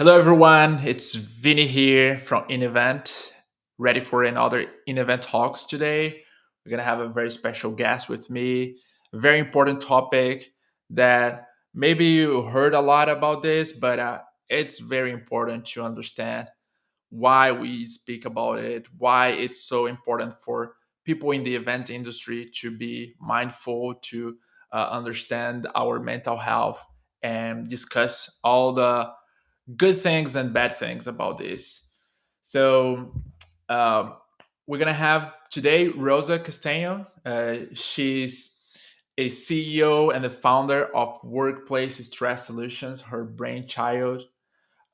Hello, everyone. It's Vinny here from InEvent, ready for another InEvent talks today. We're going to have a very special guest with me, a very important topic that maybe you heard a lot about this, but it's very important to understand why we speak about it, why it's so important for people in the event industry to be mindful, to understand our mental health and discuss all the good things and bad things about this. So uh, we're gonna have today Rosa Castano. She's a CEO and the founder of Workplace Stress Solutions, her brainchild.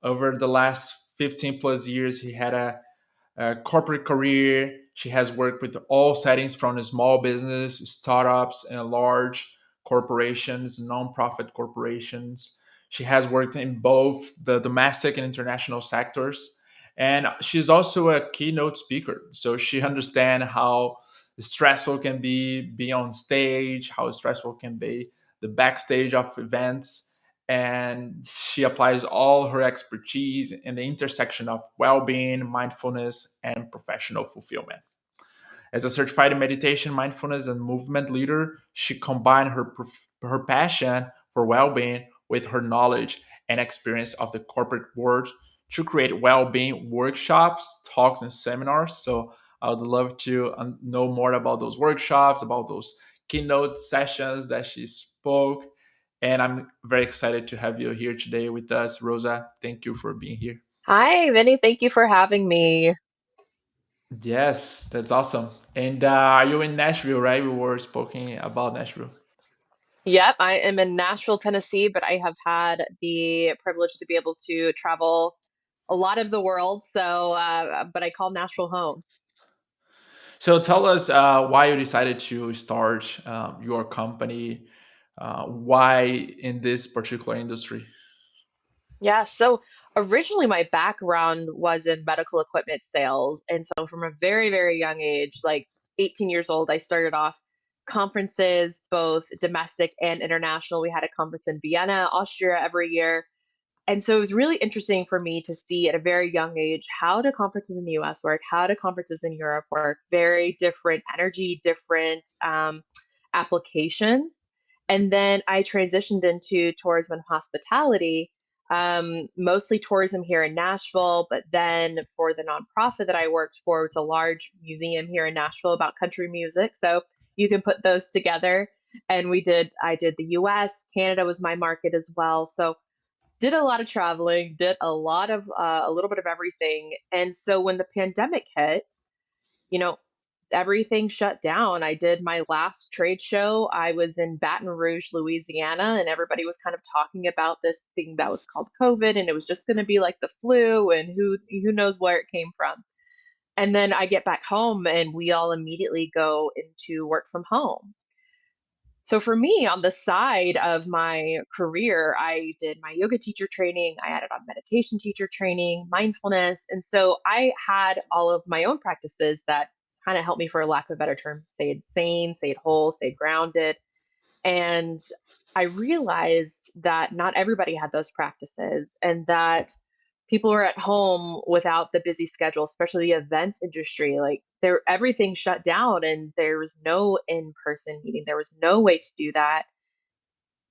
Over the last 15 plus years, he had a corporate career. She has worked with all settings from the small business, startups, and large corporations, nonprofit corporations. She has worked in both the domestic and international sectors. And she's also a keynote speaker. So she understands how stressful can be on stage, how stressful can be the backstage of events, and she applies all her expertise in the intersection of well-being, mindfulness, and professional fulfillment. As a certified meditation, mindfulness, and movement leader, she combined her passion for well-being with her knowledge and experience of the corporate world to create well-being workshops, talks, and seminars. So I would love to know more about those workshops, about those keynote sessions that she spoke. And I'm very excited to have you here today with us, Rosa. Thank you for being here. Hi, Vinny. Thank you for having me. Yes, that's awesome. And are you in Nashville, right? We were speaking about Nashville. Yep, I am in Nashville, Tennessee, but I have had the privilege to be able to travel a lot of the world. But I call Nashville home. So tell us why you decided to start your company. Why in this particular industry? Yeah, so originally my background was in medical equipment sales. And so from a very, very young age, like 18 years old, I started off conferences, both domestic and international. We had a conference in Vienna, Austria every year. And so it was really interesting for me to see at a very young age how do conferences in the US work, how do conferences in Europe work, very different energy, different applications. And then I transitioned into tourism and hospitality, mostly tourism here in Nashville. But then for the nonprofit that I worked for, it's a large museum here in Nashville about country music. So you can put those together. And I did the US, Canada was my market as well. So did a lot of traveling, did a little bit of everything. And so when the pandemic hit, you know, everything shut down. I did my last trade show. I was in Baton Rouge, Louisiana, and everybody was kind of talking about this thing that was called COVID, and it was just going to be like the flu, and who knows where it came from. And then I get back home, and we all immediately go into work from home. So for me, on the side of my career, I did my yoga teacher training, I added on meditation teacher training, mindfulness. And so I had all of my own practices that kind of helped me, for lack of a better term, stayed sane, stayed whole, stayed grounded. And I realized that not everybody had those practices and that people were at home without the busy schedule, especially the events industry. Like there, everything shut down and there was no in-person meeting. There was no way to do that.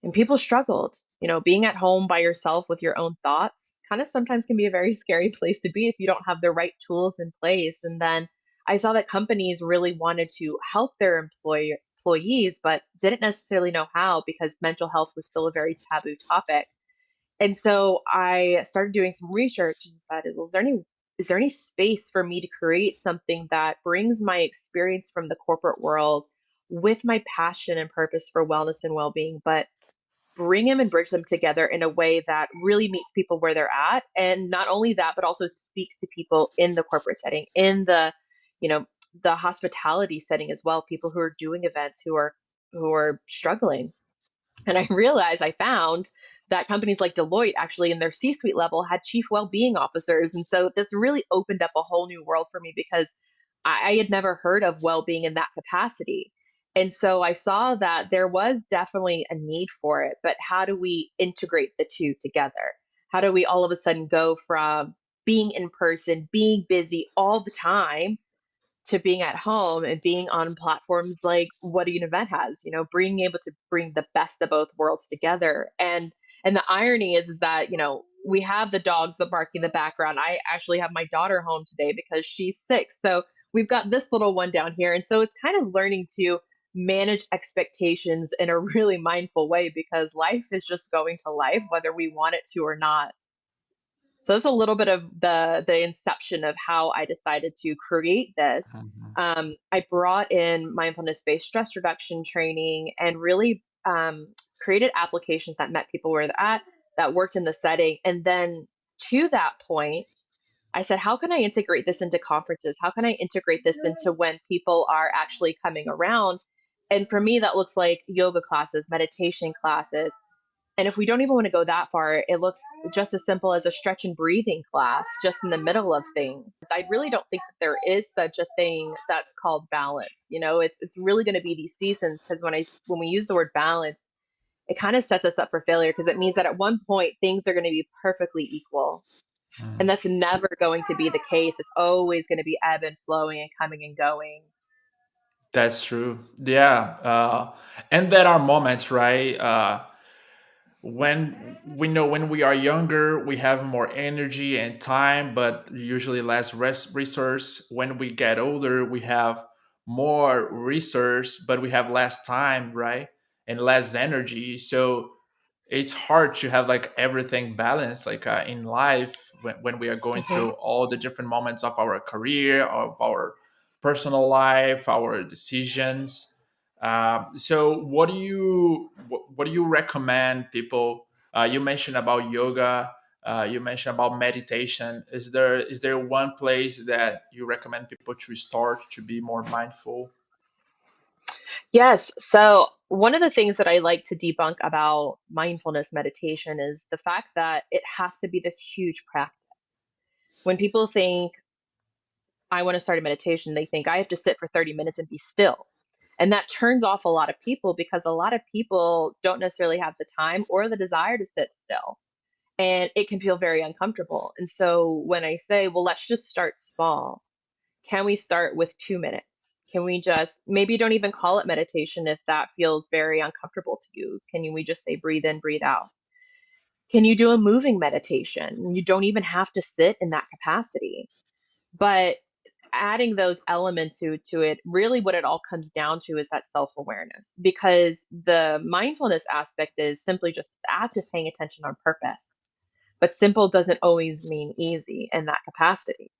And people struggled. Being at home by yourself with your own thoughts kind of sometimes can be a very scary place to be if you don't have the right tools in place. And then I saw that companies really wanted to help their employees, but didn't necessarily know how because mental health was still a very taboo topic. And so I started doing some research and decided, well, is there any space for me to create something that brings my experience from the corporate world with my passion and purpose for wellness and well-being, but bring them and bridge them together in a way that really meets people where they're at. And not only that, but also speaks to people in the corporate setting, in you know, the hospitality setting as well, people who are doing events who are struggling. And I found that companies like Deloitte actually in their C-suite level had chief well-being officers. And so this really opened up a whole new world for me because I had never heard of well-being in that capacity. And so I saw that there was definitely a need for it, but how do we integrate the two together? How do we all of a sudden go from being in person, being busy all the time, to being at home and being on platforms like what an event has, being able to bring the best of both worlds together. And the irony is that, we have the dogs that bark in the background. I actually have my daughter home today because she's sick. So we've got this little one down here. And so it's kind of learning to manage expectations in a really mindful way, because life is just going to life, whether we want it to or not. So that's a little bit of the inception of how I decided to create this. Mhm. I brought in mindfulness-based stress reduction training and really created applications that met people where they're at, that worked in the setting. And then to that point, I said, how can I integrate this into conferences? How can I integrate this into when people are actually coming around? And for me, that looks like yoga classes, meditation classes, and if we don't even want to go that far, it looks just as simple as a stretch and breathing class just in the middle of things. I really don't think that there is such a thing that's called balance. It's really going to be these seasons, because when we use the word balance, it kind of sets us up for failure, because it means that at one point things are going to be perfectly equal. And Mhm. that's never going to be the case. It's always going to be ebb and flowing and coming and going. That's true. Yeah. And there are moments, right? When we know when we are younger, we have more energy and time, but usually less resource. When we get older, we have more resource, but we have less time, right? And less energy. So it's hard to have like everything balanced like in life when we are going Hmm. through all the different moments of our career, of our personal life, our decisions. So what do you recommend people? You mentioned about yoga, you mentioned about meditation. Is there one place that you recommend people to start to be more mindful? Yes. So, one of the things that I like to debunk about mindfulness meditation is the fact that it has to be this huge practice. When people think, I want to start a meditation, they think I have to sit for 30 minutes and be still. And that turns off a lot of people, because a lot of people don't necessarily have the time or the desire to sit still. And it can feel very uncomfortable. And so, when I say, well, let's just start small, can we start with 2 minutes? Can we just maybe don't even call it meditation if that feels very uncomfortable to you? Can we just say breathe in, breathe out? Can you do a moving meditation? You don't even have to sit in that capacity. But adding those elements to it, really what it all comes down to is that self-awareness, because the mindfulness aspect is simply just the act of paying attention on purpose. But simple doesn't always mean easy in that capacity.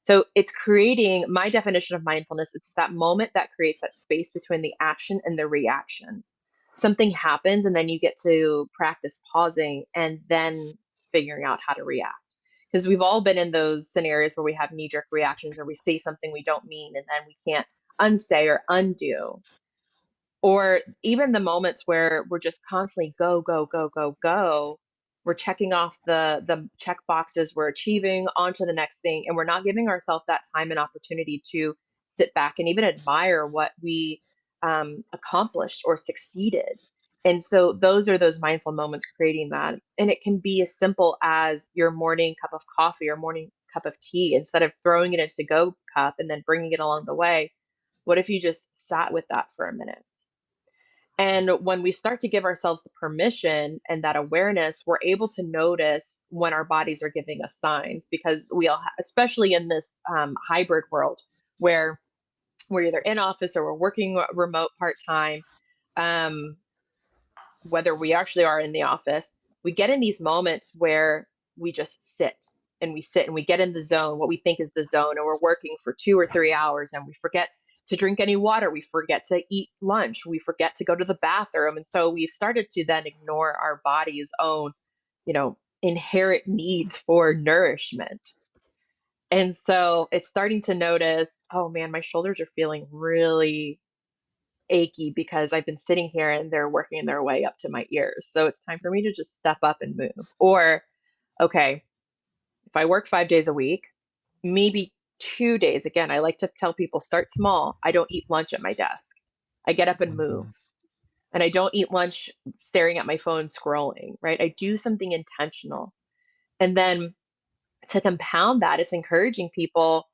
So it's creating, my definition of mindfulness, it's that moment that creates that space between the action and the reaction. Something happens, and then you get to practice pausing and then figuring out how to react. Because we've all been in those scenarios where we have knee jerk reactions, or we say something we don't mean and then we can't unsay or undo, or even the moments where we're just constantly go go go go go. We're checking off the check boxes, we're achieving onto the next thing, and we're not giving ourselves that time and opportunity to sit back and even admire what we accomplished or succeeded. And so those are those mindful moments, creating that. And it can be as simple as your morning cup of coffee or morning cup of tea. Instead of throwing it into go cup and then bringing it along the way, what if you just sat with that for a minute? And when we start to give ourselves the permission and that awareness, we're able to notice when our bodies are giving us signs, because we all, especially in this hybrid world where we're either in office or we're working remote part time, um, whether we actually are in the office, we get in these moments where we just sit and we get in the zone, what we think is the zone, and we're working for 2 or 3 hours, and we forget to drink any water. We forget to eat lunch. We forget to go to the bathroom. And so we've started to then ignore our body's own, inherent needs for nourishment. And so it's starting to notice, oh man, my shoulders are feeling really achy because I've been sitting here and they're working their way up to my ears. So it's time for me to just step up and move. Or, okay, if I work 5 days a week, maybe 2 days, again, I like to tell people start small. I don't eat lunch at my desk. I get up and move. Mhm. And I don't eat lunch staring at my phone scrolling, right? I do something intentional. And then to compound that, it's encouraging people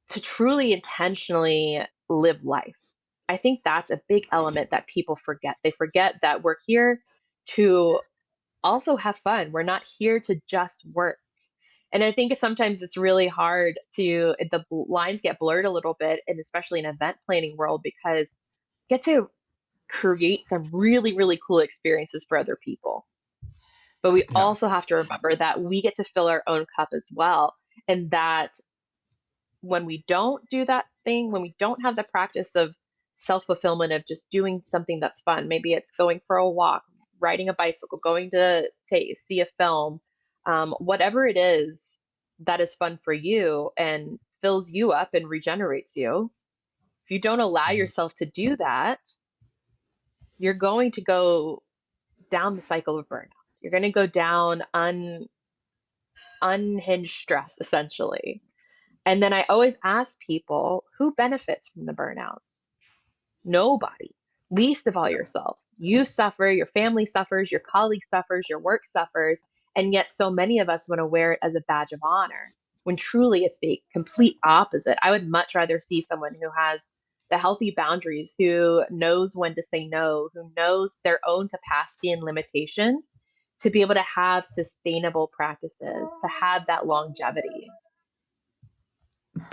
to truly intentionally live life. I think that's a big element that people forget. They forget that we're here to also have fun. We're not here to just work. And I think sometimes it's really hard to, the lines get blurred a little bit, and especially in event planning world, because you get to create some really, really cool experiences for other people. But we Yeah. also have to remember that we get to fill our own cup as well. And that when we don't do that thing, when we don't have the practice of self fulfillment of just doing something that's fun, maybe it's going for a walk, riding a bicycle, going to see a film, whatever it is that is fun for you and fills you up and regenerates you. If you don't allow yourself to do that, you're going to go down the cycle of burnout. You're going to go down unhinged stress, essentially. And then I always ask people who benefits from the burnout? Nobody. Least of all yourself. You suffer, your family suffers, your colleague suffers, your work suffers, and yet so many of us want to wear it as a badge of honor when truly it's the complete opposite. I would much rather see someone who has the healthy boundaries, who knows when to say no, who knows their own capacity and limitations to be able to have sustainable practices, to have that longevity.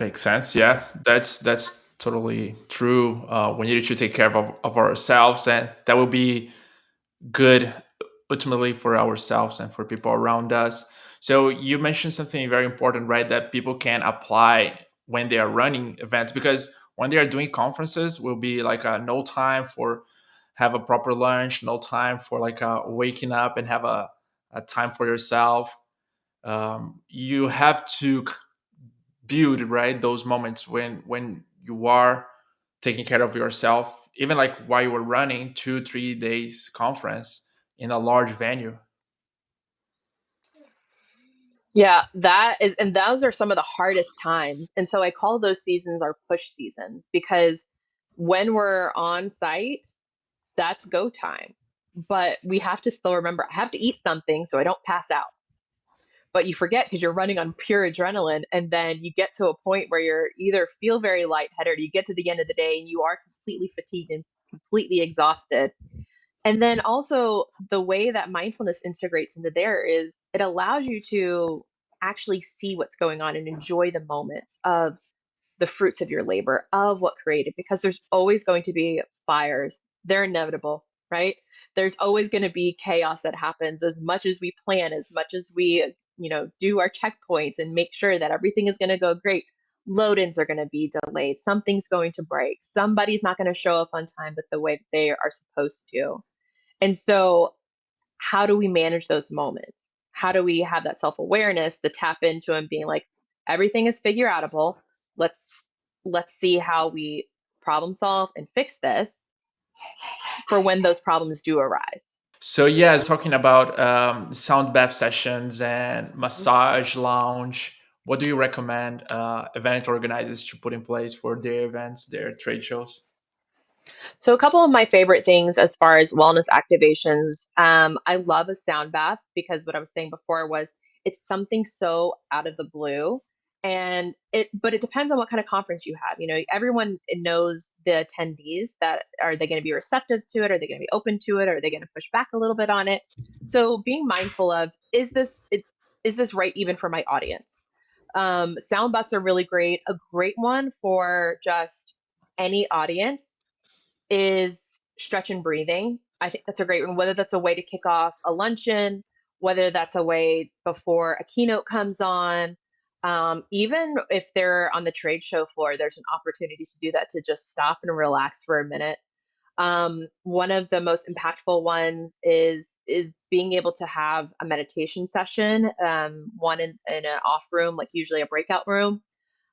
Makes sense. Yeah, that's totally true. We need to take care of ourselves, and that will be good ultimately for ourselves and for people around us. So you mentioned something very important, right? That people can apply when they are running events, because when they are doing conferences, will be like no time for have a proper lunch, no time for like waking up and have a time for yourself. You have to build right those moments when you are taking care of yourself, even like while you were running 2 3 days conference in a large venue. Yeah, that is, and those are some of the hardest times. And so I call those seasons our push seasons because when we're on site, that's go time. But we have to still remember, I have to eat something so I don't pass out. But you forget because you're running on pure adrenaline. And then you get to a point where you're either feel very lightheaded or you get to the end of the day and you are completely fatigued and completely exhausted. And then also the way that mindfulness integrates into there is it allows you to actually see what's going on and enjoy the moments of the fruits of your labor, of what created, because there's always going to be fires. They're inevitable, right? There's always going to be chaos that happens as much as we plan, as much as we, do our checkpoints and make sure that everything is going to go great. Load ins are going to be delayed. Something's going to break. Somebody's not going to show up on time, but the way that they are supposed to. And so, how do we manage those moments? How do we have that self awareness to tap into and being like, everything is figure outable. Let's let's see how we problem solve and fix this for when those problems do arise. So yeah, talking about sound bath sessions and massage lounge, what do you recommend event organizers to put in place for their events, their trade shows? So, a couple of my favorite things as far as wellness activations, I love a sound bath because what I was saying before was it's something so out of the blue. But it depends on what kind of conference you have. Everyone knows the attendees that are they going to be receptive to it? Are they going to be open to it? Are they going to push back a little bit on it? So, being mindful of is this right even for my audience? Sound baths are really great. A great one for just any audience is stretch and breathing. I think that's a great one, whether that's a way to kick off a luncheon, whether that's a way before a keynote comes on. Even if they're on the trade show floor, there's an opportunity to do that, to just stop and relax for a minute. One of the most impactful ones is being able to have a meditation session, one in an off room, like usually a breakout room.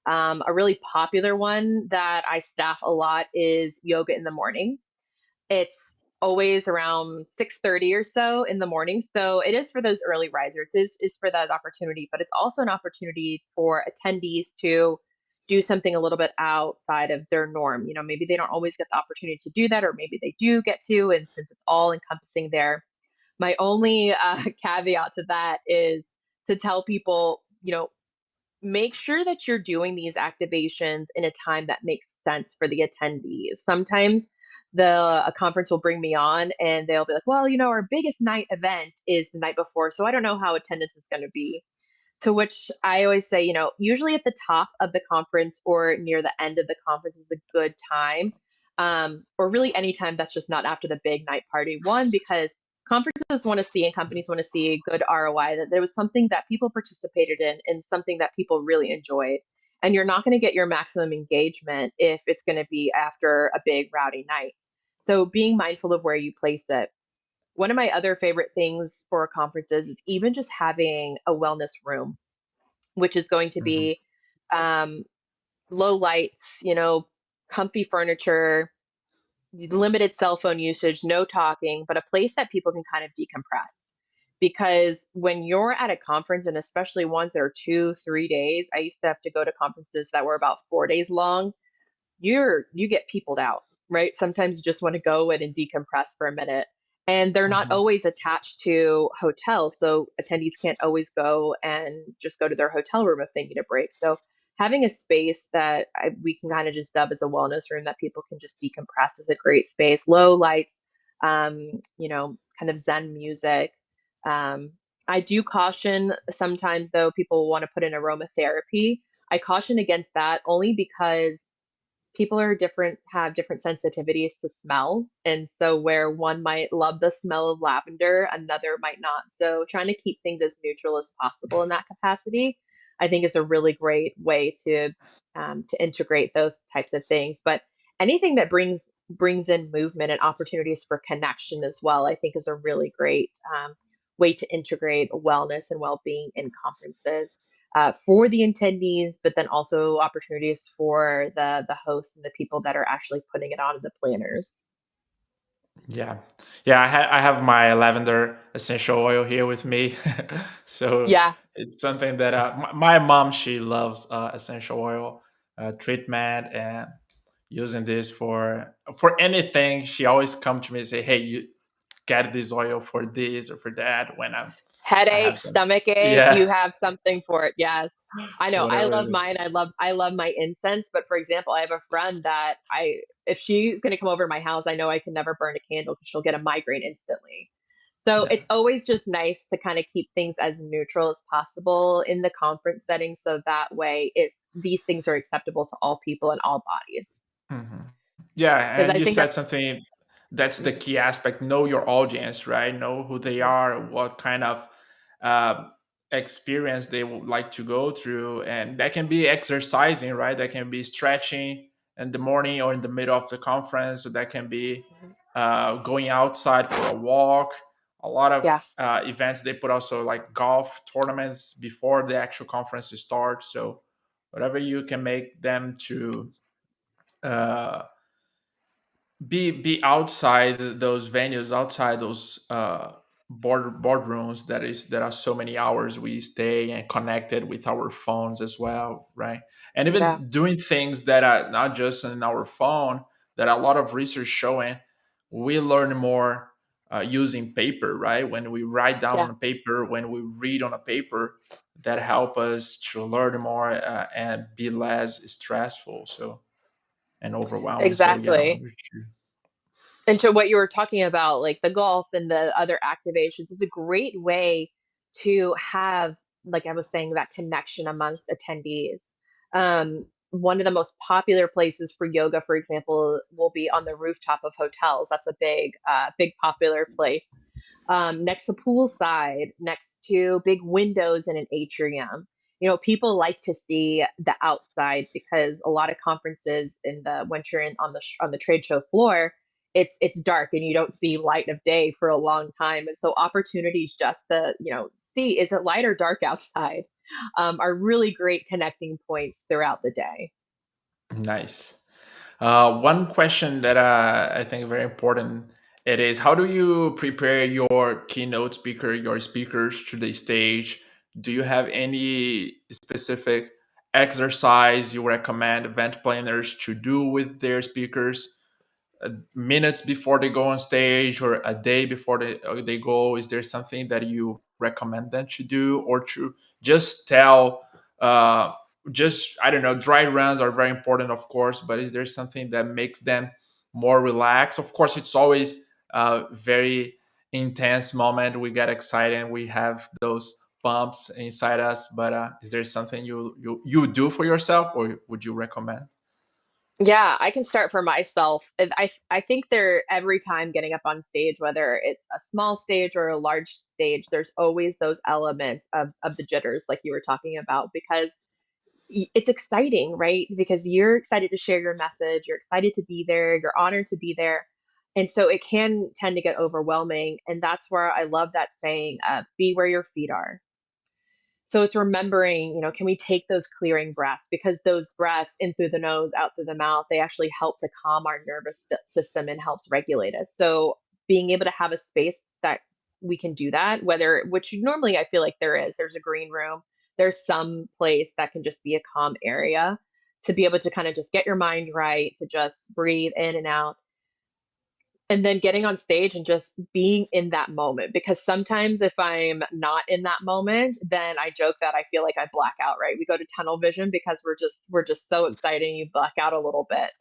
A really popular one that I staff a lot is yoga in the morning. It's always around 6:30 or so in the morning. So it is for those early risers. Is for that opportunity, but it's also an opportunity for attendees to do something a little bit outside of their norm. Maybe they don't always get the opportunity to do that, or maybe they do get to. And since it's all encompassing there, my only caveat to that is to tell people, make sure that you're doing these activations in a time that makes sense for the attendees. Sometimes a conference will bring me on and they'll be like, well, our biggest night event is the night before, so I don't know how attendance is going to be. To which I always say, usually at the top of the conference or near the end of the conference is a good time. Or really any time that's just not after the big night party. One, because conferences want to see and companies want to see good ROI, that there was something that people participated in and something that people really enjoyed. And you're not going to get your maximum engagement if it's going to be after a big rowdy night. So being mindful of where you place it. One of my other favorite things for conferences is even just having a wellness room, which is going to Mhm. be um, low lights, comfy furniture, limited cell phone usage, no talking, but a place that people can kind of decompress. Because when you're at a conference, and especially ones that are 2, 3 days, I used to have to go to conferences that were about 4 days long. You get peopled out, right? Sometimes you just want to go in and decompress for a minute. And they're not Mhm. always attached to hotels, so attendees can't always go and just go to their hotel room if they need a break. So having a space that we can kind of just dub as a wellness room that people can just decompress is a great space. Low lights, kind of Zen music. Um, I do caution sometimes though people want to put in aromatherapy. I caution against that only because people are different, have different sensitivities to smells. And so, where one might love the smell of lavender, another might not. So, trying to keep things as neutral as possible in that capacity, I think is a really great way to integrate those types of things. But anything that brings in movement and opportunities for connection as well, I think is a really great way to integrate wellness and well-being in conferences for the attendees, but then also opportunities for the host and the people that are actually putting it on, the planners. Yeah, yeah. I have my lavender essential oil here with me, so Yeah, it's something that my mom, she loves essential oil treatment, and using this for anything. She always come to me and say, "Hey, you get this oil for this or for that." When I have headache, some, stomach ache, yeah, you have something for it. Yes. I know. I whatever love it is. mine. I love my incense, but for example, I have a friend that if she's going to come over to my house, I know I can never burn a candle because she'll get a migraine instantly. So Yeah. it's always just nice to kind of keep things as neutral as possible in the conference setting so that way it's these things are acceptable to all people and all bodies. Mhm. Yeah, Because and I you think said that's something that's the mhm, key aspect. Know your audience, right? Know who they yeah, are, what kind of uh, experience they would like to go through. And that can be exercising, right? That can be stretching in the morning or in the middle of the conference. So that can be mhm, going outside for a walk. A lot yeah, of events, they put also like golf tournaments before the actual conference starts. So whatever you can make them to uh, be outside those venues, outside those boardrooms. That are so many hours we stay and connected with our phones as well, right? And yeah, even doing things that are not just in our phone. That a lot of research showing we learn more using paper, right? When we write down yeah, on a paper, when we read on a paper, that help us to learn more and be less stressful, so and overwhelming. So yeah, exactly. And to what you were talking about, like the golf and the other activations, it's a great way to have, like I was saying, that connection amongst attendees. One of the most popular places for yoga, for example, will be on the rooftop of hotels. That's a big popular place next to poolside, next to big windows in an atrium. People like to see the outside because a lot of conferences in the when you're in on the trade show floor, it's dark and you don't see light of day for a long time, and so opportunities just to see is it light or dark outside are really great connecting points throughout the day. Nice. One question that I think very important, it is, how do you prepare your keynote speaker, your speakers to the stage? Do you have any specific exercise you recommend event planners to do with their speakers minutes before they go on stage or a day before they go? Is there something that you recommend them to do, or to just tell? Just, I don't know. Dry runs are very important, of course, but is there something that makes them more relaxed? Of course, it's always a very intense moment. We get excited. We have those bumps inside us. But is there something you do for yourself, or would you recommend? Yeah, I can start for myself. Is I think there every time getting up on stage, whether it's a small stage or a large stage, there's always those elements of the jitters, like you were talking about, because it's exciting, right? Because you're excited to share your message, you're excited to be there, you're honored to be there. And so it can tend to get overwhelming. And that's where I love that saying of be where your feet are. So it's remembering, can we take those clearing breaths? Because those breaths in through the nose, out through the mouth, they actually help to calm our nervous system and helps regulate us. So being able to have a space that we can do that, whether, which normally I feel like there's a green room, there's some place that can just be a calm area to be able to kind of just get your mind right, to just breathe in and out, and then getting on stage and just being in that moment, because sometimes if I'm not in that moment, then I joke that I feel like I black out, right? We go to tunnel vision because we're just so excited, and you black out a little bit.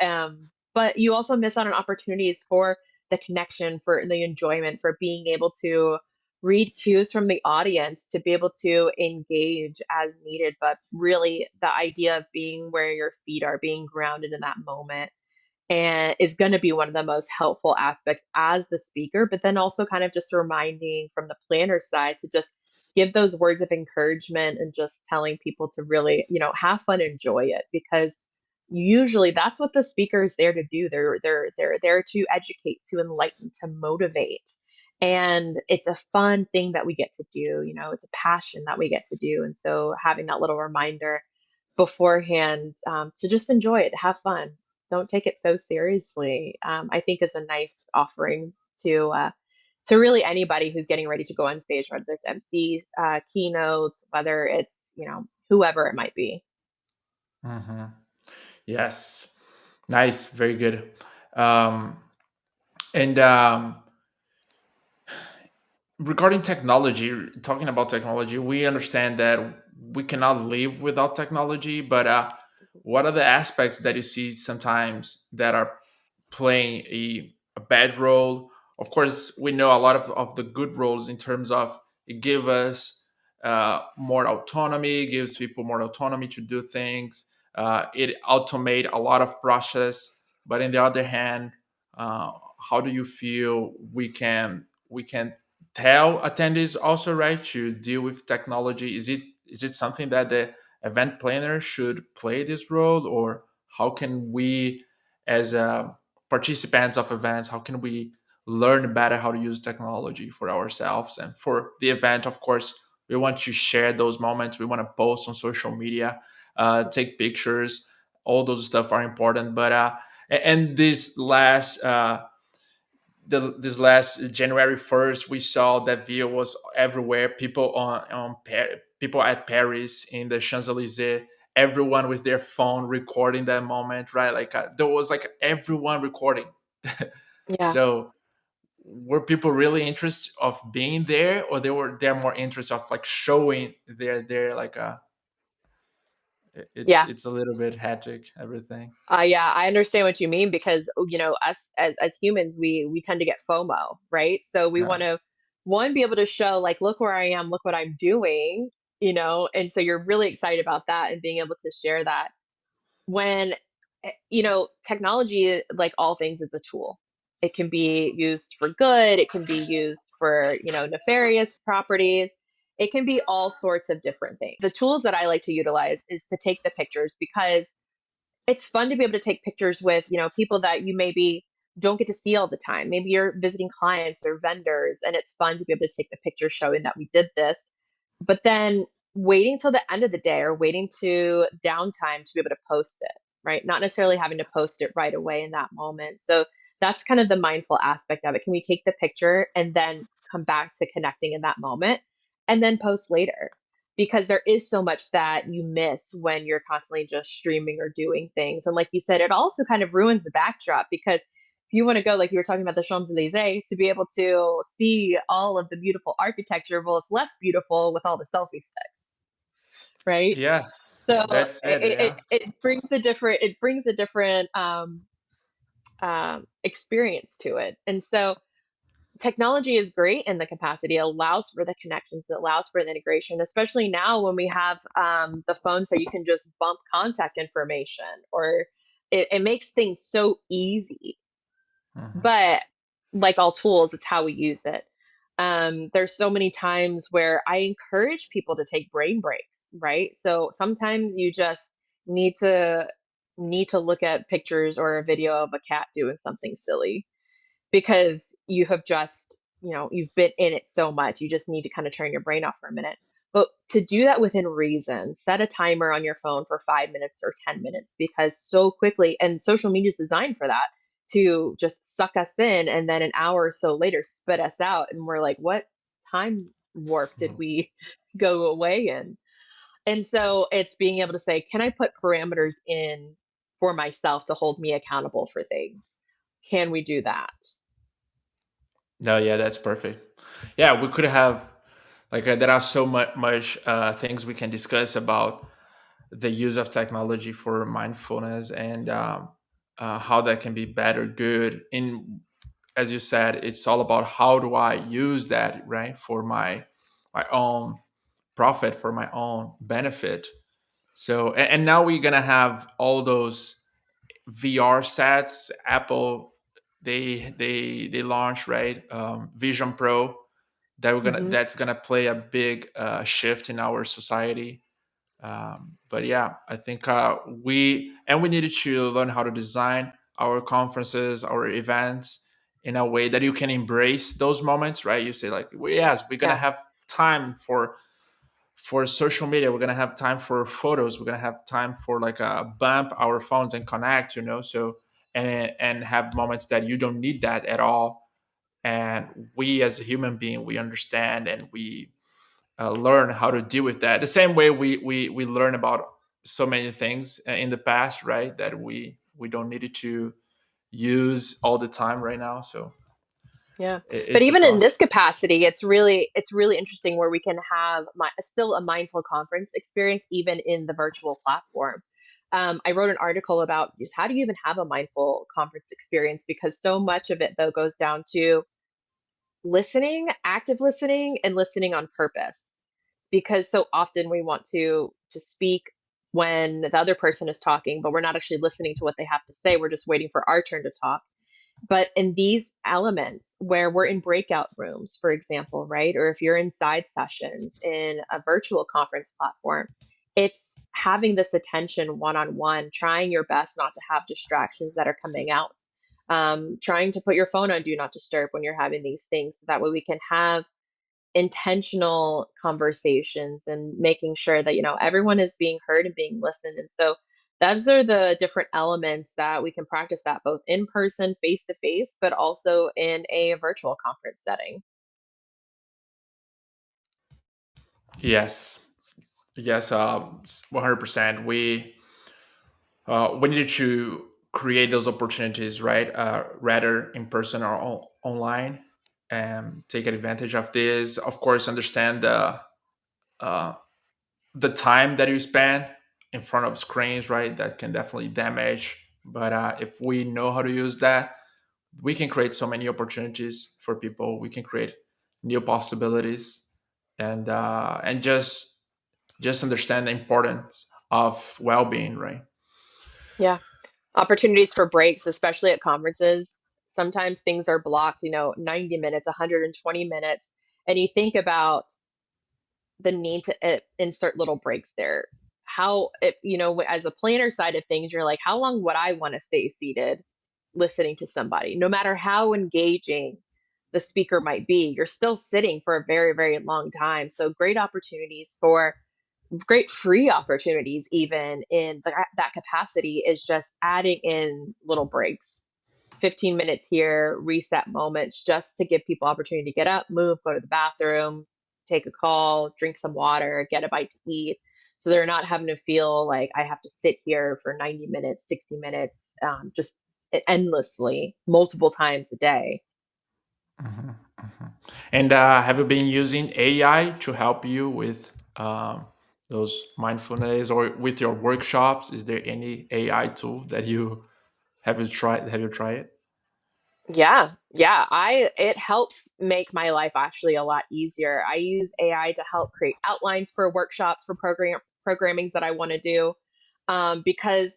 But you also miss out on opportunities for the connection, for the enjoyment, for being able to read cues from the audience, to be able to engage as needed. But really the idea of being where your feet are, being grounded in that moment, and is going to be one of the most helpful aspects as the speaker, but then also kind of just reminding from the planner side to just give those words of encouragement and just telling people to really, have fun, enjoy it, because usually that's what the speaker is there to do. They're there to educate, to enlighten, to motivate. And it's a fun thing that we get to do, it's a passion that we get to do. And so having that little reminder beforehand, to just enjoy it, have fun, don't take it so seriously, I think is a nice offering to really anybody who's getting ready to go on stage, whether it's MCs, keynotes, whether it's, whoever it might be. Hmm. Yes. Nice. Very good. Um, and regarding technology, talking about technology, we understand that we cannot live without technology. But what are the aspects that you see sometimes that are playing a bad role? Of course, we know a lot of the good roles in terms of it give us more autonomy, gives people more autonomy to do things. It automate a lot of process. But on the other hand, uh, how do you feel we can tell attendees also, right, to deal with technology? Is it something that the event planner should play this role, or how can we as participants of events, how can we learn better how to use technology for ourselves and for the event? Of course, we want to share those moments, we want to post on social media, take pictures, all those stuff are important. But and this last January 1st, we saw that video was everywhere. People people at Paris in the Champs Elysees, everyone with their phone recording that moment, right? Like there was like everyone recording. Yeah. So were people really interested of being there, or they're more interested of like showing their like it's Yeah. it's a little bit hectic everything. Yeah, I understand what you mean, because us as humans, we tend to get FOMO, right? So we want Right. to, one, be able to show like, look where I am, look what I'm doing, and so you're really excited about that and being able to share that. When technology, like all things, is a tool. It can be used for good, it can be used for, nefarious properties, it can be all sorts of different things. The tools that I like to utilize is to take the pictures, because it's fun to be able to take pictures with, people that you maybe don't get to see all the time. Maybe you're visiting clients or vendors, and it's fun to be able to take the picture showing that we did this. But then waiting till the end of the day, or waiting to downtime to be able to post it, right? Not necessarily having to post it right away in that moment. So that's kind of the mindful aspect of it. Can we take the picture and then come back to connecting in that moment and then post later? Because there is so much that you miss when you're constantly just streaming or doing things. And like you said, it also kind of ruins the backdrop, because you want to go, like you were talking about the Champs-Elysees, to be able to see all of the beautiful architecture, well, it's less beautiful with all the selfie sticks, right? Yes, So that's it. Yeah. it brings a different experience to it. And so technology is great in the capacity. It allows for the connections, it allows for the integration, especially now when we have the phones that you can just bump contact information, or it makes things so easy. Mhm. But like all tools, it's how we use it. There's so many times where I encourage people to take brain breaks, right? So sometimes you just need to look at pictures or a video of a cat doing something silly, because you have just, you've been in it so much. You just need to kind of turn your brain off for a minute. But to do that within reason, set a timer on your phone for 5 minutes or 10 minutes, because so quickly, and social media is designed for that, to just suck us in and then an hour or so later spit us out. And we're like, what time warp did we go away in? And so it's being able to say, can I put parameters in for myself to hold me accountable for things? Can we do that? No, yeah, that's perfect. Yeah, we could have like there are so much things we can discuss about the use of technology for mindfulness and how that can be better, good. In as you said, it's all about how do I use that right for my own profit, for my own benefit. So and now we're gonna have all those VR sets. Apple they launch right Vision Pro Hmm. that's gonna play a big shift in our society. But yeah, I think we needed to learn how to design our conferences, our events in a way that you can embrace those moments, right? You say like, well, yes, we're gonna Yeah. have time for social media. We're gonna have time for photos. We're gonna have time for like bump our phones and connect, So and have moments that you don't need that at all. And we as a human being, we understand and we learn how to deal with that. The same way we learn about so many things in the past, right? That we don't need it to use all the time right now. So Yeah. But it's a even in process. this capacity, it's really interesting where we can have still a mindful conference experience even in the virtual platform. I wrote an article about just how do you even have a mindful conference experience, because so much of it though goes down to listening, active listening, and listening on purpose. Because so often we want to speak when the other person is talking, but we're not actually listening to what they have to say. We're just waiting for our turn to talk. But in these elements where we're in breakout rooms, for example, right? Or if you're in side sessions in a virtual conference platform, it's having this attention one on one, trying your best not to have distractions that are coming out, trying to put your phone on do not disturb when you're having these things. So that way we can have intentional conversations and making sure that everyone is being heard and being listened. And so those are the different elements that we can practice that both in person, face to face, but also in a virtual conference setting. Yes, yes, 100%. We needed to create those opportunities, right? Rather in person or online, and take advantage of this. Of course, understand uh, the time that you spend in front of screens, right? That can definitely damage. But if we know how to use that, we can create so many opportunities for people. We can create new possibilities, and just understand the importance of well-being, right? Yeah. Opportunities for breaks, especially at conferences. Sometimes things are blocked, 90 minutes, 120 minutes. And you think about the need to insert little breaks there. How it, as a planner side of things, you're like, how long would I want to stay seated listening to somebody? No matter how engaging the speaker might be, you're still sitting for a very, very long time. So great free opportunities, even in that capacity, is just adding in little breaks. 15 minutes here, reset moments, just to give people opportunity to get up, move, go to the bathroom, take a call, drink some water, get a bite to eat. So they're not having to feel like I have to sit here for 90 minutes, 60 minutes, just endlessly, multiple times a day. Mhm, mhm. And have you been using AI to help you with those mindfulness or with your workshops? Is there any AI tool that you have you tried? Have you tried it? Yeah, yeah. I It helps make my life actually a lot easier. I use AI to help create outlines for workshops for programmings that I want to do. Because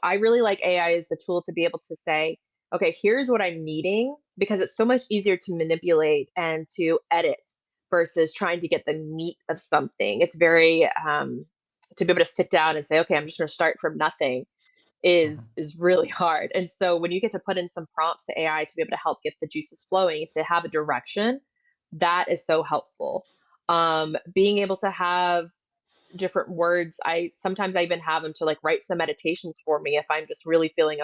I really like AI as the tool to be able to say, okay, here's what I'm needing, because it's so much easier to manipulate and to edit versus trying to get the meat of something. It's very to be able to sit down and say, okay, I'm just going to start from nothing Mhm. is really hard. And so when you get to put in some prompts to AI to be able to help get the juices flowing, to have a direction, that is so helpful. Being able to have different words, I sometimes I even have them to like write some meditations for me if I'm just really feeling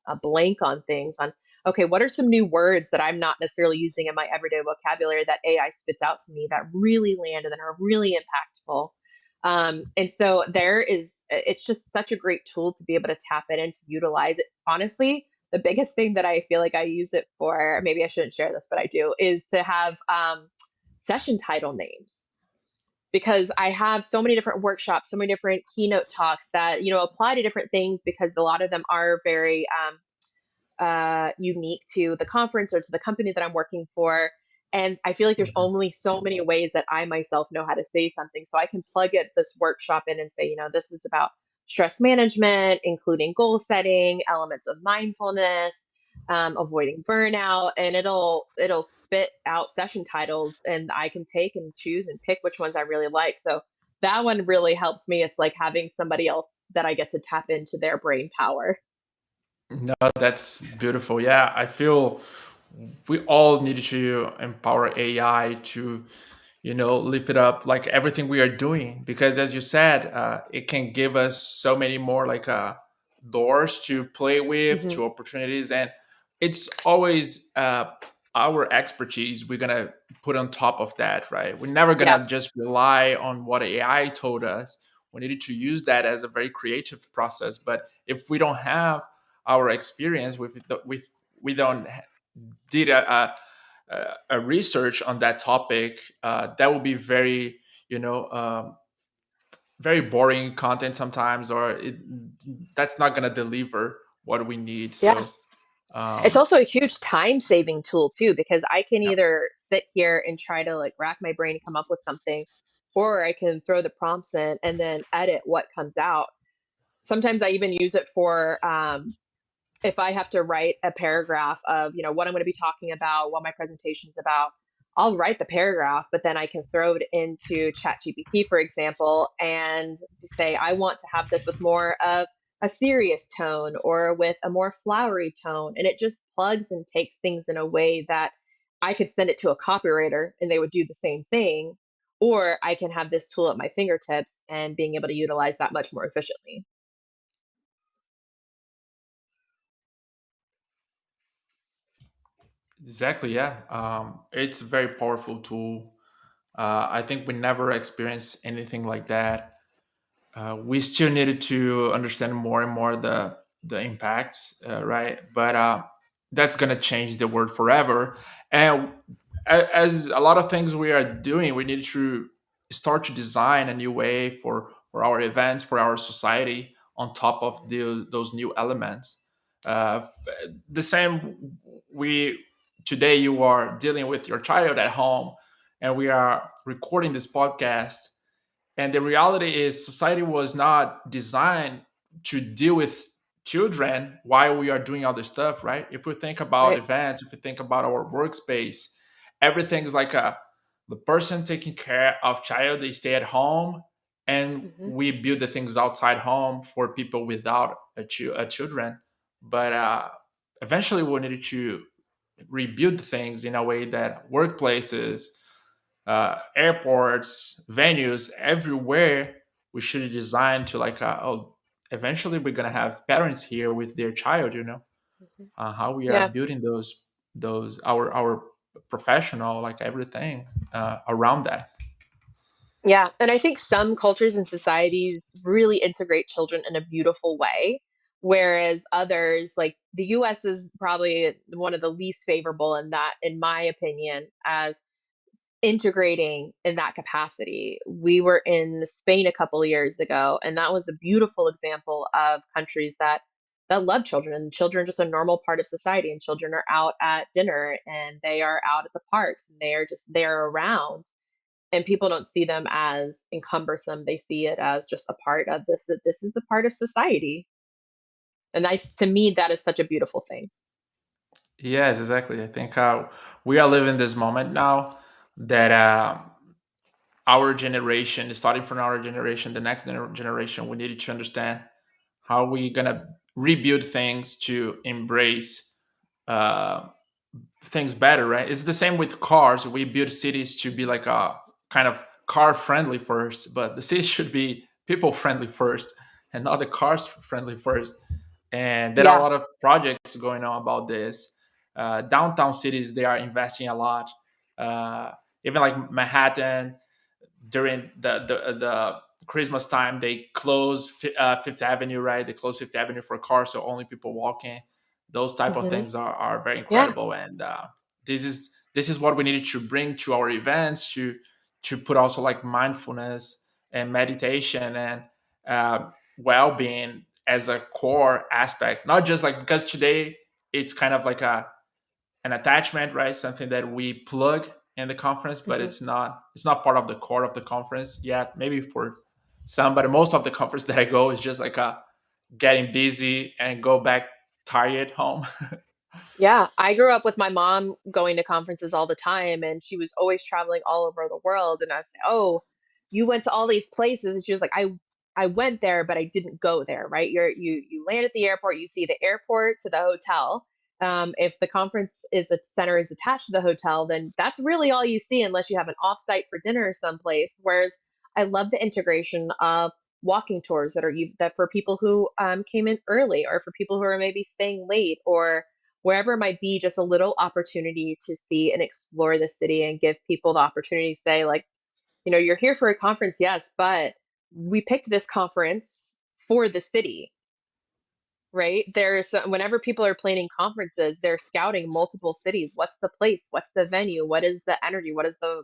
a blank on things, on okay, what are some new words that I'm not necessarily using in my everyday vocabulary that AI spits out to me that really land and are really impactful. And so it's just such a great tool to be able to tap it and to utilize it. Honestly, the biggest thing that I feel like I use it for, maybe I shouldn't share this, but I do, is to have session title names, because I have so many different workshops, so many different keynote talks that, apply to different things, because a lot of them are very unique to the conference or to the company that I'm working for. And I feel like there's Mhm. only so many ways that I myself know how to say something. So I can plug it this workshop in and say, this is about stress management, including goal setting, elements of mindfulness, avoiding burnout, and it'll spit out session titles, and I can take and choose and pick which ones I really like. So that one really helps me. It's like having somebody else that I get to tap into their brain power. No, that's beautiful. Yeah, I feel we all need to empower AI to, lift it up like everything we are doing. Because as you said, it can give us so many more like doors to play with, Hmm. to opportunities, and it's always our expertise we're gonna put on top of that, right? We're never gonna Yes. just rely on what AI told us. We needed to use that as a very creative process. But if we don't have our experience with we don't did a research on that topic, that will be very, you know um, very boring content sometimes, or that's not going to deliver what we need. Yeah. So It's um, also a huge time saving tool too, because I can yeah. either sit here and try to like rack my brain and come up with something, or I can throw the prompts in and then edit what comes out. Sometimes I even use it for if I have to write a paragraph of, what I'm going to be talking about, what my presentation's about, I'll write the paragraph, but then I can throw it into ChatGPT, for example, and say, I want to have this with more of a serious tone or with a more flowery tone. And it just plugs and takes things in a way that I could send it to a copywriter and they would do the same thing. Or I can have this tool at my fingertips and being able to utilize that much more efficiently. Exactly, yeah. It's a very powerful tool. I think we never experienced anything like that. We still needed to understand more and more the impacts, right? But that's gonna change the world forever. And as a lot of things we are doing, we need to start to design a new way for our events, for our society, on top of those new elements. Uh, the same we today you are dealing with your child at home, and we are recording this podcast, and the reality is, society was not designed to deal with children while we are doing other stuff, right? If we think about Right. events, if we think about our workspace, everything's like the person taking care of child, they stay at home, and Hmm. we build the things outside home for people without a children. But eventually, we needed to rebuild things in a way that workplaces, airports, venues, everywhere, we should design to like, oh, eventually we're gonna have parents here with their child. How we are Yeah. building those our professional, like everything around that. Yeah, and I think some cultures and societies really integrate children in a beautiful way. Whereas others, like the US, is probably one of the least favorable in that, in my opinion, as integrating in that capacity. We were in Spain a couple of years ago, and that was a beautiful example of countries that love children, and children are just a normal part of society, and children are out at dinner and they are out at the parks and they are just they're around, and people don't see them as encumbersome. They see it as just a part of this, that this is a part of society. And that, to me, that is such a beautiful thing. Yes, exactly. I think we are living this moment now that our generation, starting from our generation, the next generation, we needed to understand how we gonna rebuild things to embrace uh, things better, right? It's the same with cars. We build cities to be like a kind of car friendly first, but the city should be people friendly first and not the cars friendly first. And there are a Yeah. lot of projects going on about this. Downtown cities, they are investing a lot. Uh, Even like Manhattan, during the Christmas time, they close Fifth Avenue, right? They close Fifth Avenue for cars, so only people walking. Those type of Hmm. things are very Yeah. incredible, and this is what we needed to bring to our events to put also like mindfulness and meditation and well-being as a core aspect, not just like because today it's kind of like a an attachment, right? Something that we plug in the conference, but Hmm. it's not part of the core of the conference yet. Maybe for some, but most of the conference that I go is just like a getting busy and go back tired home. Yeah, I grew up with my mom going to conferences all the time, and she was always traveling all over the world. And I'd say, "Oh, you went to all these places," and she was like, I went there, but I didn't go there." Right? You land at the airport, you see the airport to the hotel. If the conference is a center is attached to the hotel, then that's really all you see, unless you have an offsite for dinner or someplace. Whereas I love the integration of walking tours that for people who came in early, or for people who are maybe staying late, or wherever it might be, just a little opportunity to see and explore the city and give people the opportunity to say, like, you're here for a conference, yes, but we picked this conference for the city, right? Whenever people are planning conferences, they're scouting multiple cities. What's the place? What's the venue? What is the energy? What is the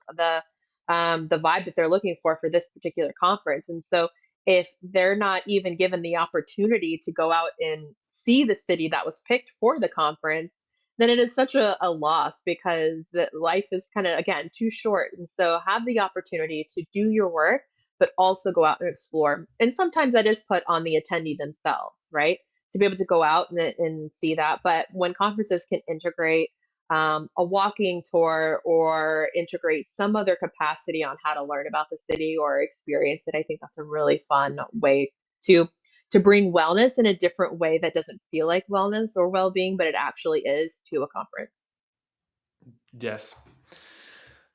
vibe that they're looking for this particular conference? And so, if they're not even given the opportunity to go out and see the city that was picked for the conference, then it is such a loss, because the life is kind of, again, too short. And so, have the opportunity to do your work, but also go out and explore. And sometimes that is put on the attendee themselves, right? To be able to go out and see that. But when conferences can integrate a walking tour, or integrate some other capacity on how to learn about the city or experience it, I think that's a really fun way to to bring wellness in a different way that doesn't feel like wellness or well-being, but it actually is, to a conference. Yes,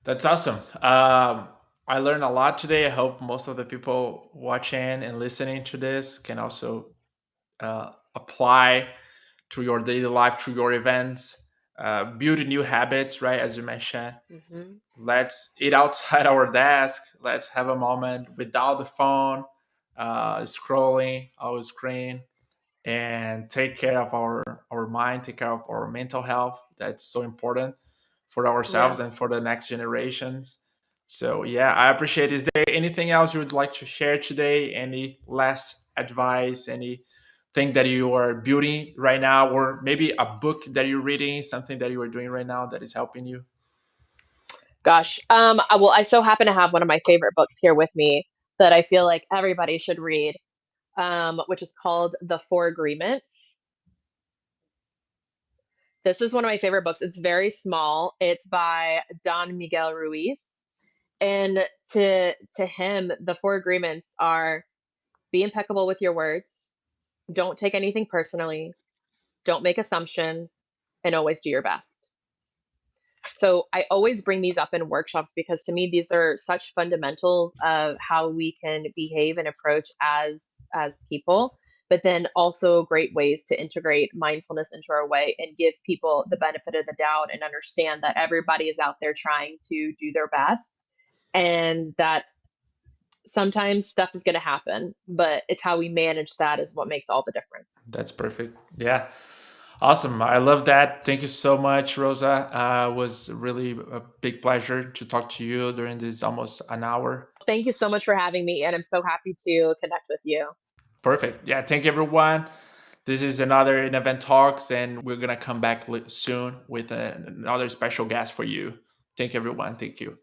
that's awesome. I learned a lot today. I hope most of the people watching and listening to this can also apply to your daily life, to your events, build new habits, right? As you mentioned, Hmm. let's eat outside our desk. Let's have a moment without the phone, scrolling our screen, and take care of our mind, take care of our mental health. That's so important for Yeah. ourselves and for the next generations. So yeah, I appreciate. Is there anything else you would like to share today? Any last advice? Anything that you are building right now, or maybe a book that you're reading, something that you are doing right now that is helping you? Gosh. Well, I so happen to have one of my favorite books here with me that I feel like everybody should read, which is called The Four Agreements. This is one of my favorite books. It's very small. It's by Don Miguel Ruiz. And to him, the four agreements are: be impeccable with your words, don't take anything personally, don't make assumptions, and always do your best. So I always bring these up in workshops, because to me these are such fundamentals of how we can behave and approach as people, but then also great ways to integrate mindfulness into our way and give people the benefit of the doubt, and understand that everybody is out there trying to do their best, and that sometimes stuff is going to happen, but it's how we manage that is what makes all the difference. That's perfect. Yeah. Awesome. I love that. Thank you so much, Rosa. It was really a big pleasure to talk to you during this almost an hour. Thank you so much for having me, and I'm so happy to connect with you. Perfect. Yeah. Thank you, everyone. This is another in event talks, and we're gonna come back soon with another special guest for you. Thank you, everyone. Thank you.